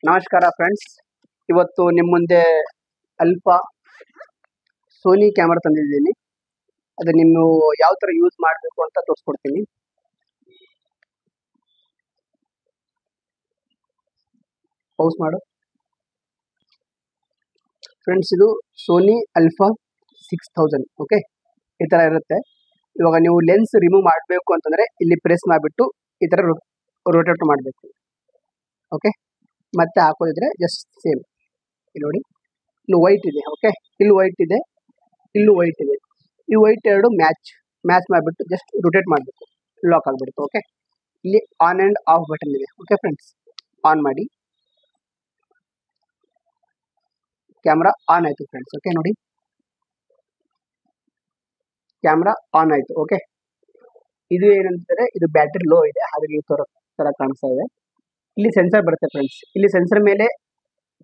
ನಮಸ್ಕಾರ ಫ್ರೆಂಡ್ಸ್, ಇವತ್ತು ನಿಮ್ಮ ಮುಂದೆ ಅಲ್ಫಾ ಸೋನಿ ಕ್ಯಾಮರಾ ತಂದಿದ್ದೀನಿ. ಅದು ನೀವು ಯಾವ ಥರ ಯೂಸ್ ಮಾಡಬೇಕು ಅಂತ ತೋರಿಸ್ಕೊಡ್ತೀನಿ. ಪೌಸ್ ಮಾಡು ಫ್ರೆಂಡ್ಸ್. ಇದು ಸೋನಿ ಅಲ್ಫಾ 6000. ಓಕೆ, ಈ ಥರ ಇರುತ್ತೆ. ಇವಾಗ ನೀವು ಲೆನ್ಸ್ ರಿಮೂವ್ ಮಾಡಬೇಕು ಅಂತಂದರೆ ಇಲ್ಲಿ ಪ್ರೆಸ್ ಮಾಡಿಬಿಟ್ಟು ಈ ಥರ ರೋಟೇಟ್ ಮಾಡಬೇಕು. ಓಕೆ, ಮತ್ತೆ ಹಾಕೋದಿದ್ರೆ ಜಸ್ಟ್ ಸೇಮ್. ಇಲ್ಲಿ ನೋಡಿ, ಇಲ್ಲಿ ವೈಟ್ ಇದೆ. ಓಕೆ, ಇಲ್ಲಿ ವೈಟ್ ಇದೆ, ಇಲ್ಲೂ ವೈಟ್ ಇದೆ. ಈ ವೈಟ್ ಎರಡು ಮ್ಯಾಚ್ ಮಾಡಿಬಿಟ್ಟು ಜಸ್ಟ್ ರೊಟೇಟ್ ಮಾಡಬೇಕು, ಲಾಕ್ ಆಗಿಬಿಡುತ್ತೆ. ಓಕೆ, ಇಲ್ಲಿ ಆನ್ ಆ್ಯಂಡ್ ಆಫ್ ಬಟನ್ ಇದೆ. ಓಕೆ ಫ್ರೆಂಡ್ಸ್, ಆನ್ ಮಾಡಿ. ಕ್ಯಾಮ್ರಾ ಆನ್ ಆಯಿತು ಫ್ರೆಂಡ್ಸ್. ಓಕೆ ನೋಡಿ, ಕ್ಯಾಮ್ರಾ ಆನ್ ಆಯಿತು. ಓಕೆ, ಇದು ಏನಂತಾರೆ, ಇದು ಬ್ಯಾಟ್ರಿ ಲೋ ಇದೆ, ಹಾಗಾಗಿ ಈ ಥರ ಕಾಣಿಸ್ತಾ ಇದೆ. ಇಲ್ಲಿ ಸೆನ್ಸರ್ ಬರುತ್ತೆ ಫ್ರೆಂಡ್ಸ್. ಇಲ್ಲಿ ಸೆನ್ಸರ್ ಮೇಲೆ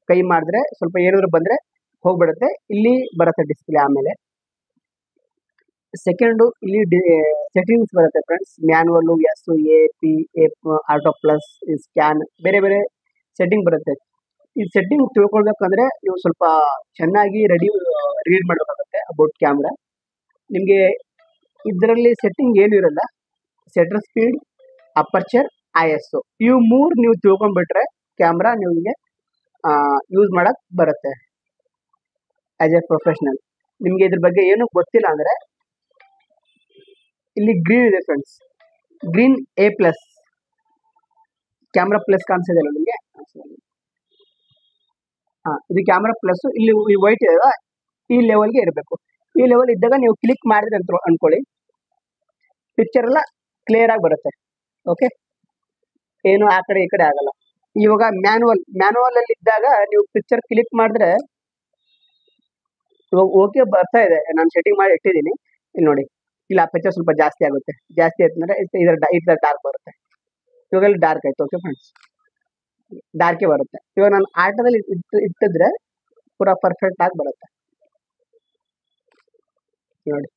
ಕೈ ಮಾಡಿದ್ರೆ ಸ್ವಲ್ಪ ಏನಾದರೂ ಬಂದರೆ ಹೋಗ್ಬಿಡುತ್ತೆ. ಇಲ್ಲಿ ಬರುತ್ತೆ ಡಿಸ್ಪ್ಲೇ. ಆಮೇಲೆ ಸೆಕೆಂಡು ಇಲ್ಲಿ ಸೆಟ್ಟಿಂಗ್ಸ್ ಬರುತ್ತೆ friends. Manual, S, A, P, auto plus, scan, ಬೇರೆ ಬೇರೆ ಸೆಟ್ಟಿಂಗ್ ಬರುತ್ತೆ. ಈ ಸೆಟ್ಟಿಂಗ್ ತಿಳ್ಕೊಳ್ಬೇಕಂದ್ರೆ ನೀವು ಸ್ವಲ್ಪ ಚೆನ್ನಾಗಿ ರೀಡ್ ಮಾಡಬೇಕಾಗುತ್ತೆ ಅಬೌಟ್ ಕ್ಯಾಮ್ರಾ. ನಿಮಗೆ ಇದರಲ್ಲಿ ಸೆಟ್ಟಿಂಗ್ ಏನು ಇರಲ್ಲ. ಶಟರ್ ಸ್ಪೀಡ್, ಅಪರ್ಚರ್, ISO ಇವು ಮೂರು ನೀವು ತಿಳ್ಕೊಂಡ್ಬಿಟ್ರೆ ಕ್ಯಾಮ್ರಾ ನಿಮಗೆ ಯೂಸ್ ಮಾಡಕ್ಕೆ ಬರುತ್ತೆ ಆ್ಯಸ್ ಎ ಪ್ರೊಫೆಷ್ನಲ್. ನಿಮಗೆ ಇದ್ರ ಬಗ್ಗೆ ಏನೂ ಗೊತ್ತಿಲ್ಲ ಅಂದರೆ ಇಲ್ಲಿ ಗ್ರೀನ್ ಇದೆ friends. Green A+, camera plus ಕಾಣಿಸ್ತಿದೆ ಅಲ್ಲ ನಿಮಗೆ? ಇದು ಕ್ಯಾಮ್ರಾ ಪ್ಲಸ್. ಇಲ್ಲಿ ಈ ವೈಟ್ ಇದೆ, ಈ ಲೆವೆಲ್ಗೆ ಇರಬೇಕು. ಈ ಲೆವೆಲ್ ಇದ್ದಾಗ ನೀವು ಕ್ಲಿಕ್ ಮಾಡಿದ್ರೆ ಅಂತ ಅಂದ್ಕೊಳ್ಳಿ, ಪಿಕ್ಚರ್ ಎಲ್ಲ ಕ್ಲಿಯರ್ ಆಗಿ ಬರುತ್ತೆ. ಓಕೆ, ಏನು ಆ ಕಡೆ ಈ ಕಡೆ ಆಗಲ್ಲ. ಇವಾಗ ಮ್ಯಾನುವಲ್ ಅಲ್ಲಿ ಇದ್ದಾಗ ನೀವು ಪಿಕ್ಚರ್ ಕ್ಲಿಕ್ ಮಾಡಿದ್ರೆ ಇವಾಗ ಓಕೆ ಬರ್ತಾ ಇದೆ. ನಾನು ಸೆಟ್ಟಿಂಗ್ ಮಾಡಿ ಇಟ್ಟಿದ್ದೀನಿ. ಇಲ್ಲಿ ನೋಡಿ, ಇಲ್ಲಿ ಆ ಪಿಕ್ಚರ್ ಸ್ವಲ್ಪ ಜಾಸ್ತಿ ಆಗುತ್ತೆ. ಜಾಸ್ತಿ ಆಯ್ತು ಅಂದರೆ ಇದರ ಡಾರ್ಕ್ ಬರುತ್ತೆ. ಇವಾಗ ಇಲ್ಲಿ ಡಾರ್ಕ್ ಆಯಿತು. ಓಕೆ ಫ್ರೆಂಡ್ಸ್, ಡಾರ್ಕೇ ಬರುತ್ತೆ. ಇವಾಗ ನಾನು ಆಟೋದಲ್ಲಿ ಇಟ್ಟಿದ್ರೆ ಪೂರಾ ಪರ್ಫೆಕ್ಟ್ ಆಗಿ ಬರುತ್ತೆ ನೋಡಿ.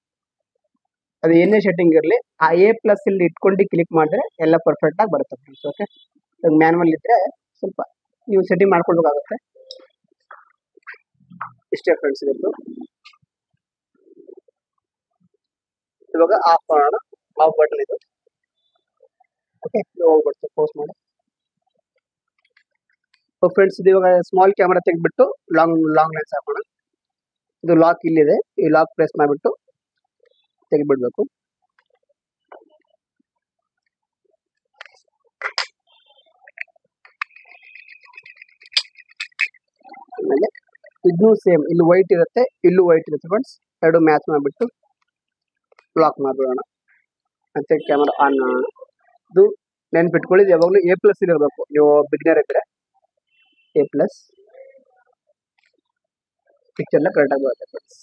ಅದು ಏನೇ ಸೆಟ್ಟಿಂಗ್ ಇರಲಿ, ಆ A+ ಇಲ್ಲಿ ಇಟ್ಕೊಂಡು ಕ್ಲಿಕ್ ಮಾಡಿದ್ರೆ ಎಲ್ಲ ಪರ್ಫೆಕ್ಟ್ ಆಗಿ ಬರುತ್ತೆ ಫ್ರೆಂಡ್ಸ್. ಓಕೆ, ಮ್ಯಾನುವಲ್ ಇದ್ದರೆ ಸ್ವಲ್ಪ ನೀವು ಸೆಟ್ಟಿಂಗ್ ಮಾಡ್ಕೊಳ್ಬೇಕಾಗುತ್ತೆ. ಇಷ್ಟೇ ಫ್ರೆಂಡ್ಸ್ ಇದ್ದು. ಇವಾಗ ಆಫ್ ಮಾಡೋಣ. ಆಫ್ ಬಟನ್ ಇದು. ಓಕೆ, ಹೋಗ್ಬಿಡ್ತು. ಪೋಸ್ ಮಾಡಿ. ಫ್ರೆಂಡ್ಸ್, ಇದು ಇವಾಗ ಸ್ಮಾಲ್ ಕ್ಯಾಮ್ರಾ ತೆಗೆದ್ಬಿಟ್ಟು ಲಾಂಗ್ ಲೆನ್ಸ್ ಹಾಕೋಣ. ಇದು ಲಾಕ್ ಇಲ್ಲಿದೆ. ಈ ಲಾಕ್ ಪ್ರೆಸ್ ಮಾಡಿಬಿಟ್ಟು ತೆಗೆದ್ಬಿಡ್ಬೇಕು. ಆಮೇಲೆ ಇದೂ ಸೇಮ್, ಇಲ್ಲಿ ವೈಟ್ ಇರುತ್ತೆ, ಇಲ್ಲೂ ವೈಟ್ ಇರುತ್ತೆ ಫ್ರೆಂಡ್ಸ್. ಎರಡು ಮ್ಯಾಚ್ ಮಾಡಿಬಿಟ್ಟು ಲಾಕ್ ಮಾಡಿಬಿಡೋಣ. ಮತ್ತೆ ಕ್ಯಾಮ್ರಾ ಆನ್ ಮಾಡೋಣ. ಇದು ನೆನ್ಪಿಟ್ಕೊಳ್ಳಿ, ಯಾವಾಗಲೂ A+ ಇರಬೇಕು. ನೀವು ಬಿಗ್ನರ್ ಇದ್ದರೆ A+, ಪಿಕ್ಚರ್ನ ಕರೆಕ್ಟಾಗಿ ಬರುತ್ತೆ ಫ್ರೆಂಡ್ಸ್.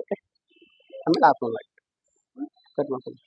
ಓಕೆ, ಆಮೇಲೆ ಆಫ್ ಮಾಡಿ ಕಟ್ ಮಾಡ್ಕೊಂಡು